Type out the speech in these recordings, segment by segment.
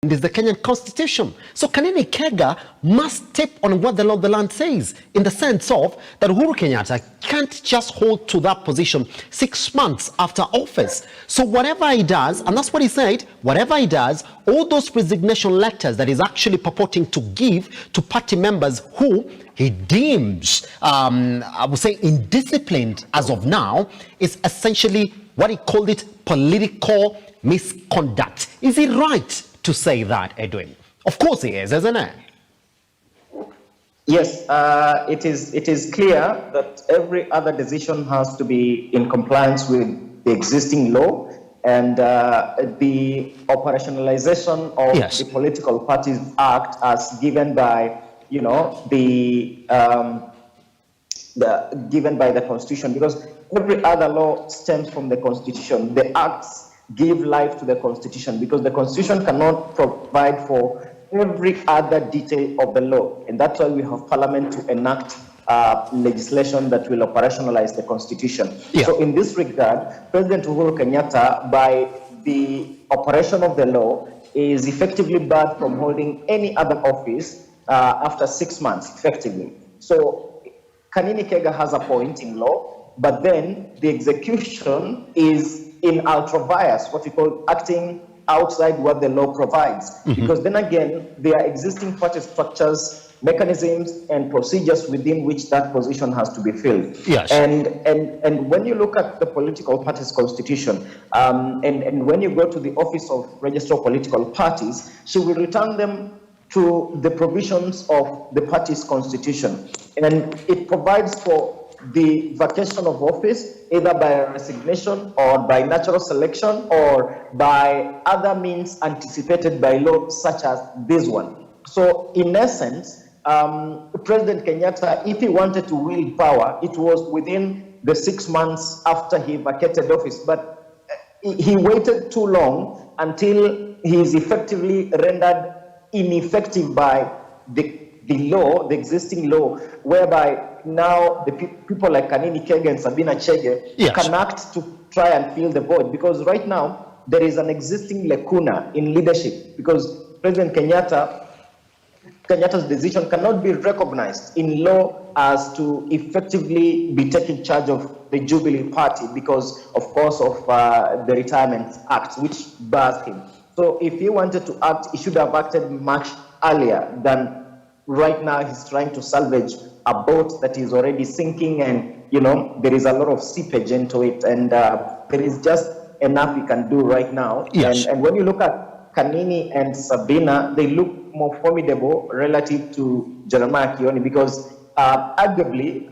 It is the Kenyan Constitution. So Kanini Kega must step on what the law of the land says, in the sense of that Uhuru Kenyatta can't just hold to that position 6 months after office. So whatever he does, and that's what he said, whatever he does, all those resignation letters that he's actually purporting to give to party members who he deems, I would say, indisciplined as of now, is essentially what he called it, political misconduct. Is he right to say that, Edwin? Of course he is, isn't it? Yes, it is clear that every other decision has to be in compliance with the existing law, and the operationalization of the Political Parties Act, as given by given by the Constitution, because every other law stems from the Constitution. The acts give life to the Constitution, because the Constitution cannot provide for every other detail of the law, and that's why we have Parliament to enact legislation that will operationalize the Constitution. So in this regard, President Uhuru Kenyatta, by the operation of the law, is effectively barred from holding any other office after 6 months, effectively. So Kanini Kega has a point in law, but then the execution is in ultra bias, what we call acting outside what the law provides. Because then again, there are existing party structures, mechanisms, and procedures within which that position has to be filled. And when you look at the political parties constitution, and when you go to the Office of Registrar of Political Parties, she will return them to the provisions of the party's constitution. And it provides for the vacation of office, either by resignation or by natural selection or by other means anticipated by law, such as this one. So in essence, President Kenyatta, if he wanted to wield power, it was within the 6 months after he vacated office, but he waited too long until he is effectively rendered ineffective by the law, the existing law, whereby now the people like Kanini Kega and Sabina Chege can act to try and fill the void, because right now there is an existing lacuna in leadership, because President Kenyatta's decision cannot be recognized in law as to effectively be taking charge of the Jubilee Party, because of course of the Retirement Act, which bars him. So if he wanted to act, he should have acted much earlier than right now. He's trying to salvage a boat that is already sinking, and there is a lot of seepage into it, and there is just enough he can do right now. And when you look at Kanini and Sabina, they look more formidable relative to Jeremiah Kioni, because arguably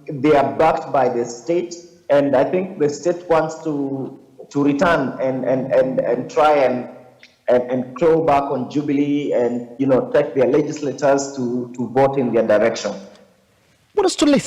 they are backed by the state, and I think the state wants to return and try and claw back on Jubilee, and take their legislators to vote in their direction. What is to listen?